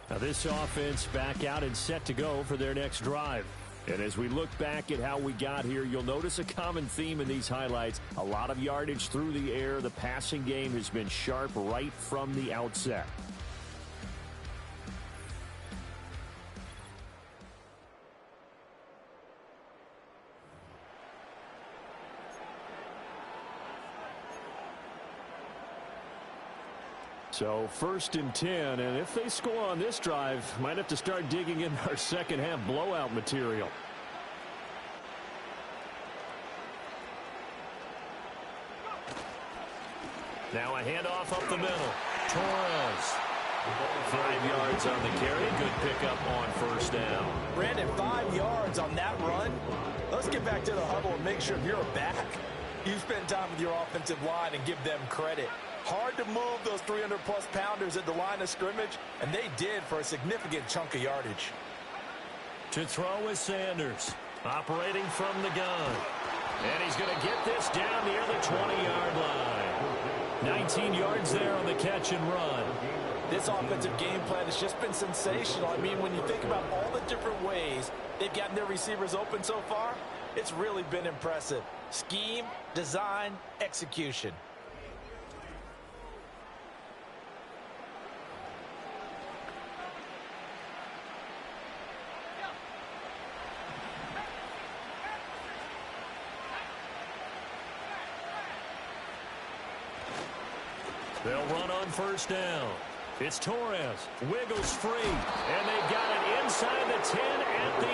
Now this offense back out and set to go for their next drive. And as we look back at how we got here, you'll notice a common theme in these highlights. A lot of yardage through the air. The passing game has been sharp right from the outset. So 1st and 10, and if they score on this drive, might have to start digging in our second half blowout material. Now a handoff up the middle. Torres. 5 yards on the carry. Good pickup on 1st down. Brandon, 5 yards on that run. Let's get back to the huddle and make sure if you're back, you spend time with your offensive line and give them credit. Hard to move those 300-plus pounders at the line of scrimmage, and they did for a significant chunk of yardage. To throw is Sanders, operating from the gun. And he's going to get this down near the 20-yard line. 19 yards there on the catch and run. This offensive game plan has just been sensational. I mean, when you think about all the different ways they've gotten their receivers open so far, it's really been impressive. Scheme, design, execution. They'll run on 1st down. It's Torres. Wiggles free. And they've got it inside the 10 at the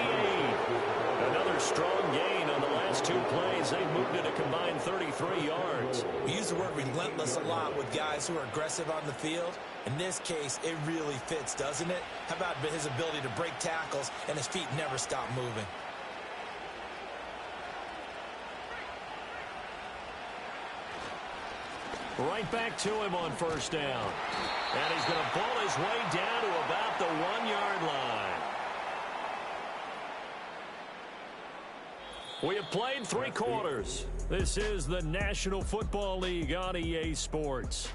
8. Another strong gain on the last 2 plays. They've moved it a combined 33 yards. We use the word relentless a lot with guys who are aggressive on the field. In this case, it really fits, doesn't it? How about his ability to break tackles and his feet never stop moving? Right back to him on 1st down. And he's going to ball his way down to about the 1-yard line. We have played 3 quarters. This is the National Football League on EA Sports.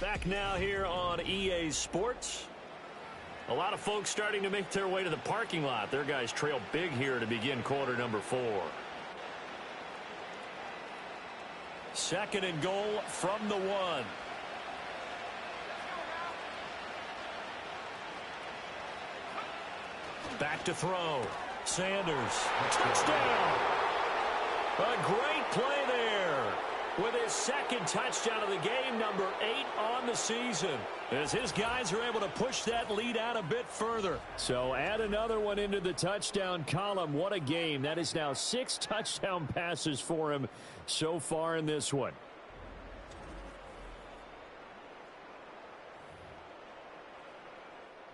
Back now here on EA Sports. A lot of folks starting to make their way to the parking lot. Their guys trail big here to begin quarter number 4. 2nd and goal from the 1. Back to throw. Sanders. Touchdown. A great play there. With his 2nd touchdown of the game, number 8 on the season, as his guys are able to push that lead out a bit further. So add another one into the touchdown column. What a game. That is now 6 touchdown passes for him so far in this one.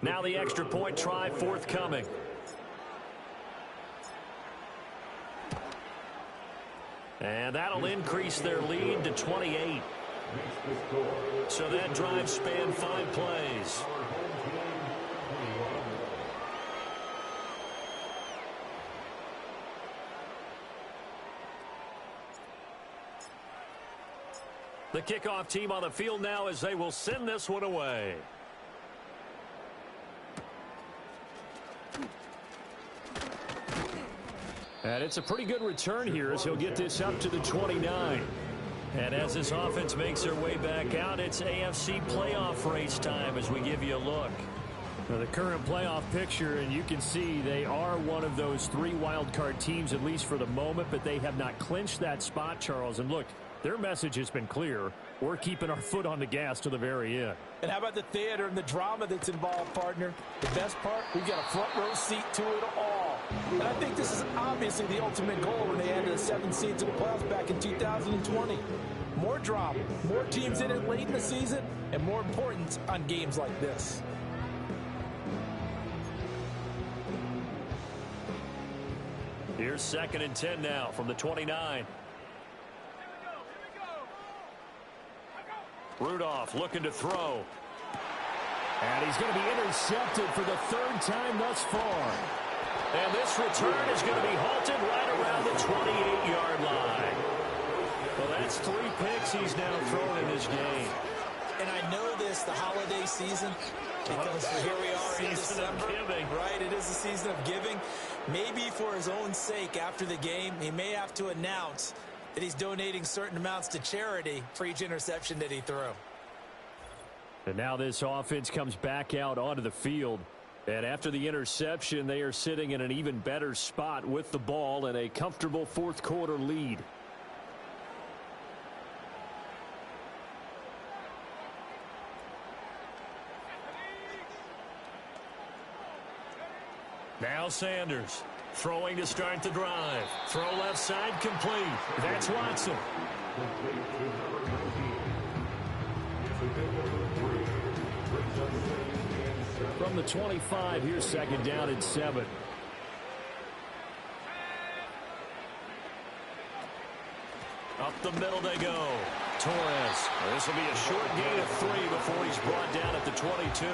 Now the extra point try forthcoming. And that'll increase their lead to 28. So that drive spanned 5 plays. The kickoff team on the field now as they will send this one away. And it's a pretty good return here as he'll get this up to the 29. And as this offense makes their way back out, it's AFC playoff race time as we give you a look. Now the current playoff picture, and you can see they are one of those 3 wild card teams, at least for the moment, but they have not clinched that spot, Charles. And look, their message has been clear. We're keeping our foot on the gas to the very end. And how about the theater and the drama that's involved, partner? The best part, we've got a front row seat to it all. And I think this is obviously the ultimate goal when they added a 7th seed to the playoffs back in 2020. More drama, more teams in it late in the season, and more importance on games like this. Here's 2nd and 10 now from the 29. Rudolph looking to throw. And he's going to be intercepted for the 3rd time thus far. And this return is going to be halted right around the 28-yard line. Well, that's 3 picks he's now thrown in this game. And I know this, the holiday season, because here we are in December. Right, it is the season of giving. Maybe for his own sake after the game, he may have to announce that he's donating certain amounts to charity for each interception that he threw. And now this offense comes back out onto the field. And after the interception, they are sitting in an even better spot with the ball and a comfortable 4th quarter lead. Now Sanders throwing to start the drive. Throw left side complete. That's Watson. From the 25, here's 2nd down and 7. Up the middle they go. Torres. This will be a short gain of 3 before he's brought down at the 22.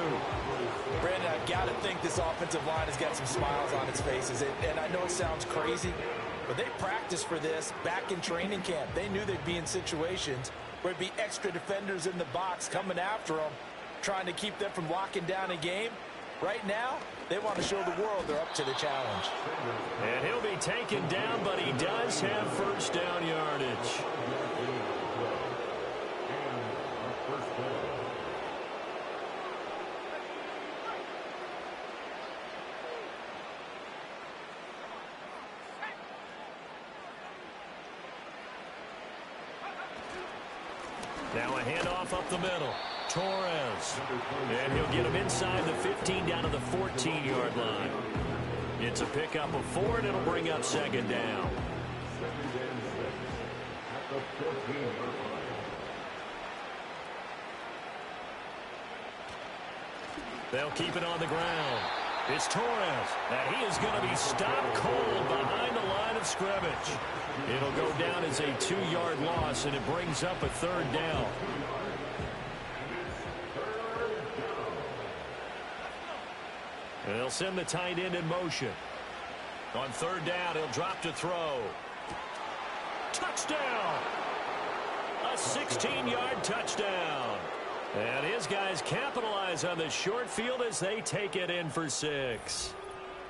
Brandon, I've got to think this offensive line has got some smiles on its faces. And I know it sounds crazy, but they practiced for this back in training camp. They knew they'd be in situations where there'd be extra defenders in the box coming after them, trying to keep them from locking down a game. Right now, they want to show the world they're up to the challenge. And he'll be taken down, but he does have 1st down yardage. Now a handoff up the middle. Torres. And he'll get him inside the 15 down to the 14-yard line. It's a pickup of 4, and it'll bring up 2nd down. They'll keep it on the ground. It's Torres. And he is going to be stopped cold behind the line of scrimmage. It'll go down as a 2-yard loss, and it brings up a 3rd down. And they'll send the tight end in motion. On 3rd down, he'll drop to throw. Touchdown! A 16-yard touchdown. And his guys capitalize on the short field as they take it in for 6.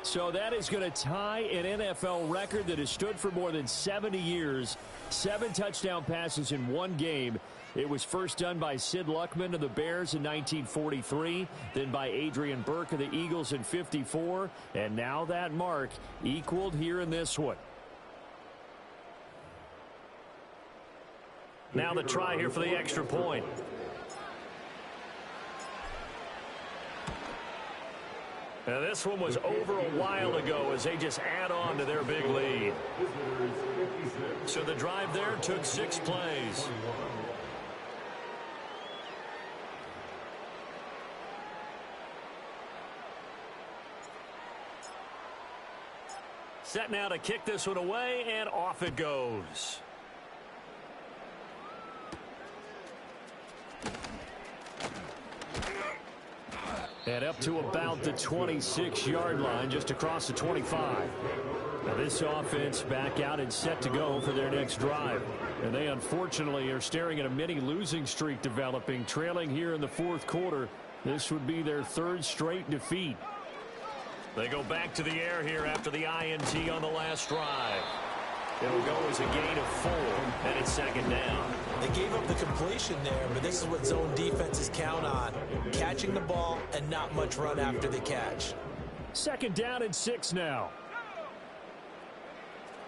So that is going to tie an NFL record that has stood for more than 70 years. 7 touchdown passes in 1 game. It was first done by Sid Luckman of the Bears in 1943, then by Adrian Burke of the Eagles in 54, and now that mark equaled here in this one. Now the try here for the extra point. Now this one was over a while ago as they just add on to their big lead. So the drive there took 6 plays. Set now to kick this one away, and off it goes. And up to about the 26-yard line, just across the 25. Now this offense back out and set to go for their next drive. And they unfortunately are staring at a mini losing streak developing, trailing here in the fourth quarter. This would be their third straight defeat. They go back to the air here after the INT on the last drive. It'll go as a gain of 4, and it's second down. They gave up the completion there, but this is what zone defenses count on. Catching the ball and not much run after the catch. Second down and 6 now.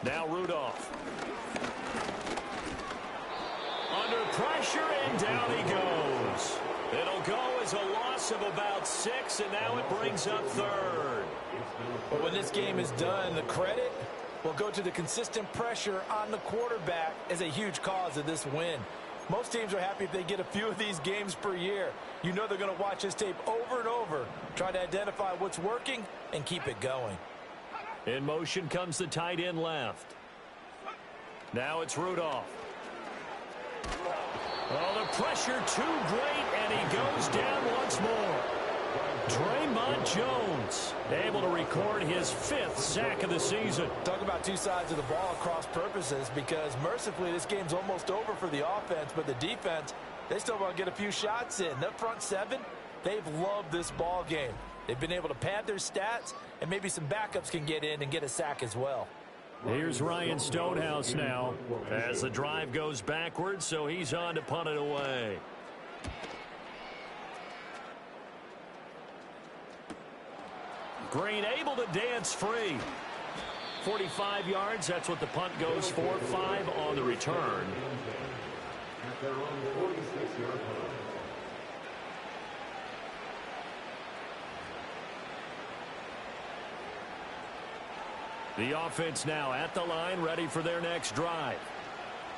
Now Rudolph. Under pressure, and down he goes. It'll go as a loss of about 6, and now it brings up third. But when this game is done, the credit will go to the consistent pressure on the quarterback as a huge cause of this win. Most teams are happy if they get a few of these games per year. You know they're going to watch this tape over and over, try to identify what's working and keep it going. In motion comes the tight end left. Now it's Rudolph. Oh, the pressure too great, and he goes down once more. Draymond Jones able to record his 5th sack of the season. Talk about two sides of the ball across purposes, because mercifully this game's almost over for the offense, but the defense, they still want to get a few shots in. The front 7, they've loved this ball game. They've been able to pad their stats, and maybe some backups can get in and get a sack as well. Here's Ryan Stonehouse now as the drive goes backwards, so he's on to punt it away. Green able to dance free. 45 yards, that's what the punt goes for. 5 on the return. At their own 46-yard line. The offense now at the line, ready for their next drive.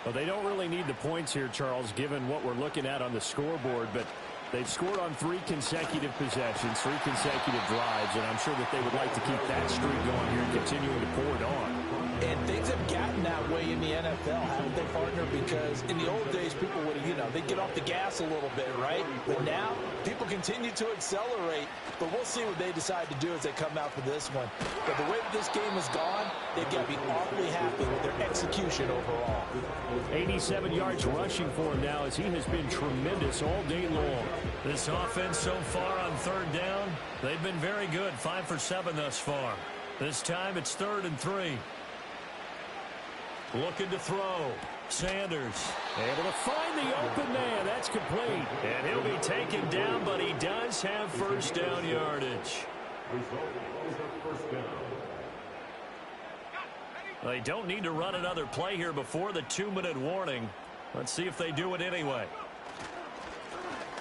Well, they don't really need the points here, Charles, given what we're looking at on the scoreboard, but they've scored on 3 consecutive possessions, 3 consecutive drives, and I'm sure that they would like to keep that streak going here and continuing to pour it on. And things have gotten that way in the NFL, haven't they, partner? Because in the old days, people would, they'd get off the gas a little bit, right? But now, people continue to accelerate. But we'll see what they decide to do as they come out for this one. But the way that this game has gone, they've got to be awfully happy with their execution overall. 87 yards rushing for him now, as he has been tremendous all day long. This offense so far on third down, they've been very good. 5 for 7 thus far. This time it's 3rd and 3. Looking to throw. Sanders able to find the open man. That's complete. And he'll be taken down, but he does have first down yardage. They don't need to run another play here before the 2-minute warning. Let's see if they do it anyway.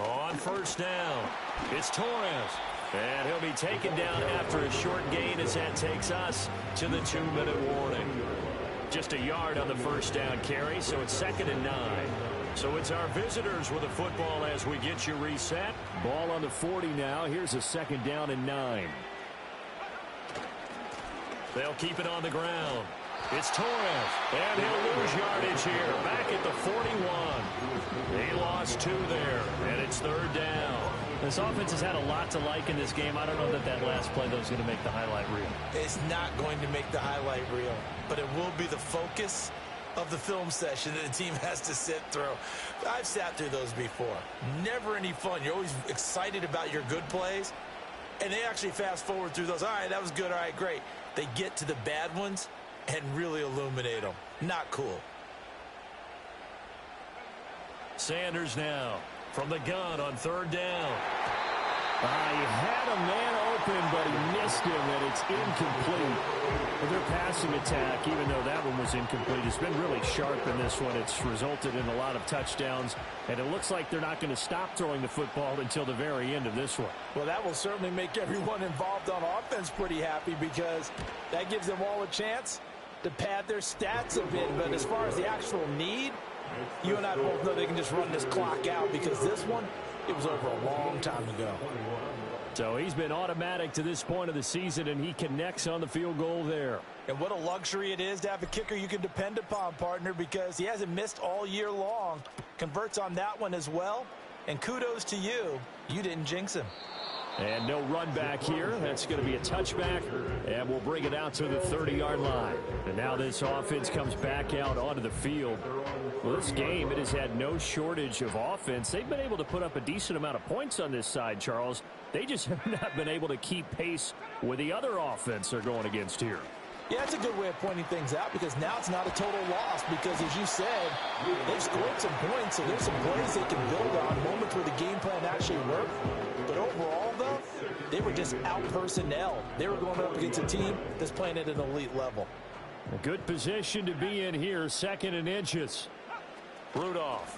On first down, it's Torres. And he'll be taken down after a short gain as that takes us to the 2-minute warning. Just a yard on the first down carry, so it's 2nd and 9. So it's our visitors with the football as we get you reset. Ball on the 40 now. Here's a 2nd down and 9. They'll keep it on the ground. It's Torres, and he'll lose yardage here. Back at the 41. He lost 2 there, and it's 3rd down. This offense has had a lot to like in this game. I don't know that last play, though, is going to make the highlight reel. It's not going to make the highlight reel, but it will be the focus of the film session that the team has to sit through. I've sat through those before. Never any fun. You're always excited about your good plays, and they actually fast forward through those. All right, that was good. All right, great. They get to the bad ones and really illuminate them. Not cool. Sanders now from the gun on 3rd down. He had a man open, but he missed him, and it's incomplete. But their passing attack, even though that one was incomplete, has been really sharp in this one. It's resulted in a lot of touchdowns, and it looks like they're not going to stop throwing the football until the very end of this one. Well, that will certainly make everyone involved on offense pretty happy, because that gives them all a chance to pad their stats a bit. But as far as the actual need, you and I both know they can just run this clock out, because this one, it was over a long time ago. So he's been automatic to this point of the season, and he connects on the field goal there. And what a luxury it is to have a kicker you can depend upon, partner, because he hasn't missed all year long. Converts on that one as well. And kudos to you. You didn't jinx him. And no run back here. That's going to be a touchback, and we'll bring it out to the 30-yard line. And now this offense comes back out onto the field. Well, this game, it has had no shortage of offense. They've been able to put up a decent amount of points on this side, Charles. They just have not been able to keep pace with the other offense they're going against here. Yeah, that's a good way of pointing things out, because now it's not a total loss, because as you said, they've scored some points, so there's some plays they can build on, moments where the game plan actually worked. But overall, though, they were just out-personnel. They were going up against a team that's playing at an elite level. A good position to be in here, 2nd and inches. Rudolph.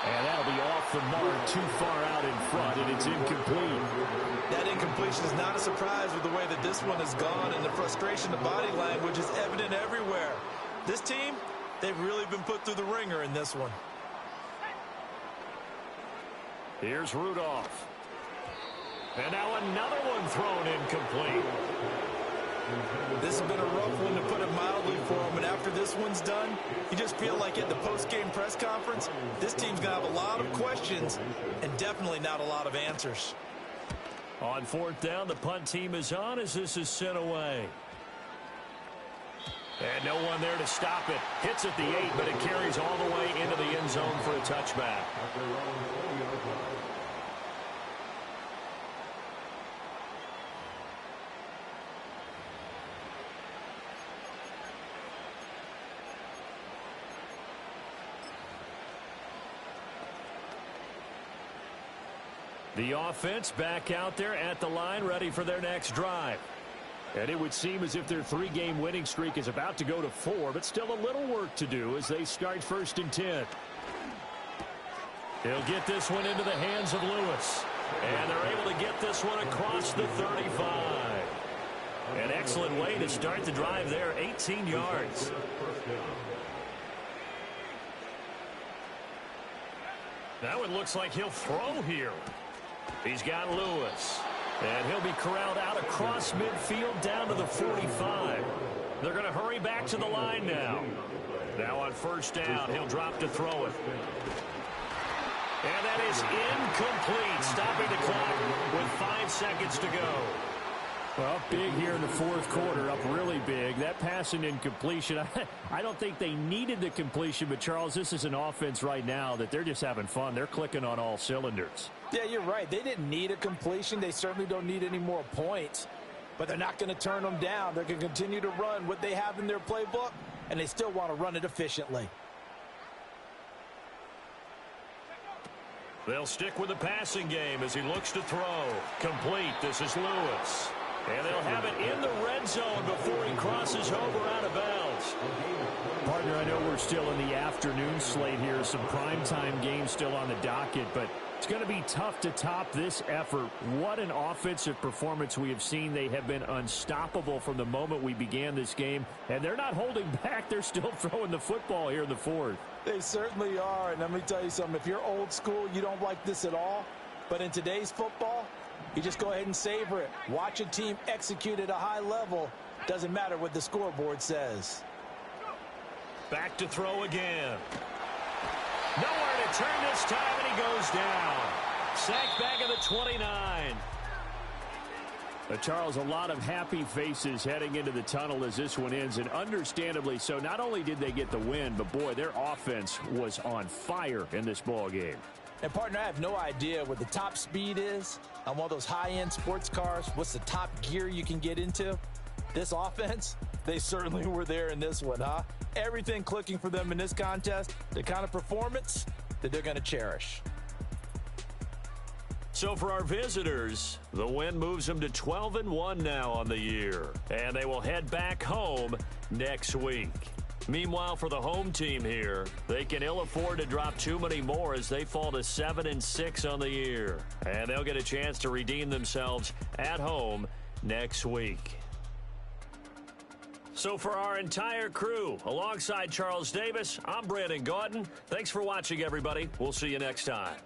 And that'll be off the mark, too far out in front, and it's incomplete. That incompletion is not a surprise with the way that this one has gone, and the frustration of body language is evident everywhere. This team, they've really been put through the ringer in this one. Here's Rudolph. And now another one thrown incomplete. This has been a rough one, to put it mildly, for him. And after this one's done, you just feel like at the post-game press conference, this team's going to have a lot of questions and definitely not a lot of answers. On 4th down, the punt team is on as this is sent away. And no one there to stop it. Hits at the 8, but it carries all the way into the end zone for a touchback. The offense back out there at the line, ready for their next drive. And it would seem as if their 3-game winning streak is about to go to 4, but still a little work to do as they start 1st and 10. He'll get this one into the hands of Lewis. And they're able to get this one across the 35. An excellent way to start the drive there, 18 yards. That one looks like he'll throw here. He's got Lewis. And he'll be corralled out across midfield down to the 45. They're going to hurry back to the line now. Now on 1st down, he'll drop to throw it. And that is incomplete, stopping the clock with 5 seconds to go. Well, big here in the 4th quarter, up really big. That pass and incompletion, I don't think they needed the completion, but Charles, this is an offense right now that they're just having fun. They're clicking on all cylinders. Yeah, you're right. They didn't need a completion. They certainly don't need any more points, but they're not going to turn them down. They're going to continue to run what they have in their playbook, and they still want to run it efficiently. They'll stick with the passing game as he looks to throw. Complete. This is Lewis. And they'll have it in the red zone before he crosses over out of bounds. Partner, I know we're still in the afternoon slate here. Some primetime games still on the docket, but it's going to be tough to top this effort. What an offensive performance we have seen. They have been unstoppable from the moment we began this game, and they're not holding back. They're still throwing the football here in the 4th. They certainly are, and let me tell you something. If you're old school, you don't like this at all, but in today's football, you just go ahead and savor it. Watch a team execute at a high level. Doesn't matter what the scoreboard says. Back to throw again. Nowhere to turn this time, and he goes down. Sacked back at the 29. But Charles, a lot of happy faces heading into the tunnel as this one ends, and understandably so. Not only did they get the win, but boy, their offense was on fire in this ball game. And partner, I have no idea what the top speed is on one of those high-end sports cars. What's the top gear you can get into? This offense, they certainly were there in this one, huh? Everything clicking for them in this contest, the kind of performance that they're going to cherish. So for our visitors, the win moves them to 12-1 now on the year. And they will head back home next week. Meanwhile, for the home team here, they can ill afford to drop too many more as they fall to 7-6 on the year. And they'll get a chance to redeem themselves at home next week. So for our entire crew, alongside Charles Davis, I'm Brandon Gautin. Thanks for watching, everybody. We'll see you next time.